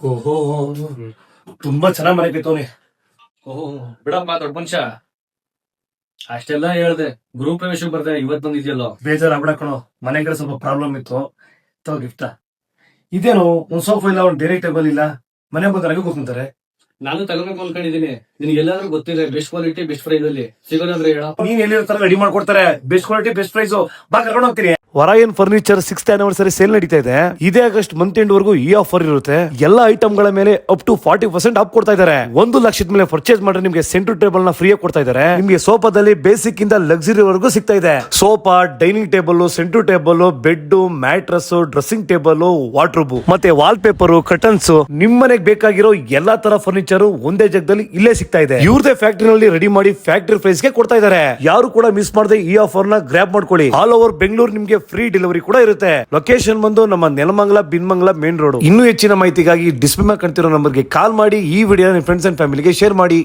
ಓಹೋ ತುಂಬಾ ಚೆನ್ನಾಗ್ ಮನೆ ಕೈತವನಿ. ಓಹೋ ಬಿಡಪ್ಪ ದೊಡ್ಡ ಮನುಷ್ಯ. ಅಷ್ಟೆಲ್ಲ ಹೇಳ್ದೆ ಗೃಹ ಪ್ರವೇಶ ಬರ್ದೆ ಇವತ್ ಬಂದಿದ್ಯಲ್ಲೋ. ಬೇಜಾರ್ ಆಗ್ಬಿಡ ಕಣೋ, ಮನೆ ಕಡೆ ಸ್ವಲ್ಪ ಪ್ರಾಬ್ಲಮ್ ಇತ್ತು. ತಗೋ ಗಿಫ್ಟ. ಇದೇನು ಒಂದ್ ಸೋಫಾ ಇಲ್ಲ, ಒಂದ್ ಡೈರೆಕ್ಟ್ ಟೇಬಲ್ ಇಲ್ಲ, ಮನೆ ಬಂದ ರವಿ ಕೂತ್ಕೊಂತಾರೆ. ನಾನು ತಗೋಬೇಕು ಅನ್ಕೊಂಡಿದೀನಿ. ನಿನ್ಗೆ ಎಲ್ಲಾದ್ರೂ ಗೊತ್ತಿದೆ ಬೆಸ್ಟ್ ಕ್ವಾಲಿಟಿ ಬೆಸ್ಟ್ ಪ್ರೈಸ್ ಅಲ್ಲಿ ಸಿಗೋದಂದ್ರೆ ಹೇಳ. ನೀನ್ ಎಲ್ಲಿರ್ತಾರ ರೆಡಿ ಮಾಡ್ಕೊಡ್ತಾರೆ. Best quality best price. ಬಾ ಕರ್ಕೊಂಡು ಹೋಗ್ತೀನಿ. ವರಾಯನ್ ಫರ್ನಿಚರ್ 6th anniversary ಸೇಲ್ ನಡೀತಾ ಇದೆ. ಇದೇ ಆಗಸ್ಟ್ ಮಂತ್ ಎಂಡ್ ವರೆಗೂ ಈ ಆಫರ್ ಇರುತ್ತೆ. ಎಲ್ಲ ಐಟಮ್ ಗಳ ಮೇಲೆ ಅಪ್ ಟು 40% ಆಫ್ ಕೊಡ್ತಾ ಇದ್ದಾರೆ. 1 ಲಕ್ಷದ ಮೇಲೆ ಪರ್ಚೇಸ್ ಮಾಡ್ರೆ ನಿಮ್ಗೆ ಸೆಂಟರ್ ಟೇಬಲ್ ನ ಫ್ರೀ ಆಗಿ ಕೊಡ್ತಾ ಇದ್ದಾರೆ. ನಿಮ್ಗೆ ಸೋಫಾದಲ್ಲಿ ಬೇಸಿಕ್ ಇಂದ ಲಕ್ಸುರಿ ವರೆಗೂ ಸಿಗ್ತಾ ಇದೆ. Sofa, dining table, centre table, bed, mattress, dressing table, wardrobe ಮತ್ತೆ ವಾಲ್ ಪೇಪರ್, ಕರ್ಟನ್ಸ್, ನಿಮ್ ಮನೆಗೆ ಬೇಕಾಗಿರೋ ಎಲ್ಲಾ ತರ ಫರ್ನಿಚರ್ ಒಂದೇ ಜಾಗದಲ್ಲಿ ಇಲ್ಲೇ ಸಿಗ್ತಾ ಇದೆ. ಇವ್ರದೇ ಫ್ಯಾಕ್ಟರಿನಲ್ಲಿ ರೆಡಿ ಮಾಡಿ ಫ್ಯಾಕ್ಟರಿ ಪ್ರೈಸ್ ಗೆ ಕೊಡ್ತಾ ಇದ್ದಾರೆ. ಯಾರು ಕೂಡ ಮಿಸ್ ಮಾಡದೆ ಈ ಆಫರ್ ನ ಗ್ರಾಬ್ ಮಾಡ್ಕೊಳ್ಳಿ. ಆಲ್ ಓವರ್ ಬೆಂಗಳೂರು ನಿಮ್ಗೆ ಫ್ರೀ ಡೆಲಿವರಿ ಕೂಡ ಇರುತ್ತೆ. ಲೊಕೇಶನ್ ಬಂದು ನಮ್ಮ ನೆಲಮಂಗಲ ಬಿನ್ಮಂಗಲ ಮೇನ್ ರೋಡ್. ಇನ್ನೂ ಹೆಚ್ಚಿನ ಮಾಹಿತಿಗಾಗಿ ಡಿಸ್ಪ್ಲೇ ಮೇಲೆ ಕಾಣ್ತಿರೋ ನಂಬರ್ಗೆ ಕಾಲ್ ಮಾಡಿ. ಈ ವಿಡಿಯೋ ನಿಮ್ಮ ಫ್ರೆಂಡ್ಸ್ ಅಂಡ್ ಫ್ಯಾಮಿಲಿಗೆ ಶೇರ್ ಮಾಡಿ.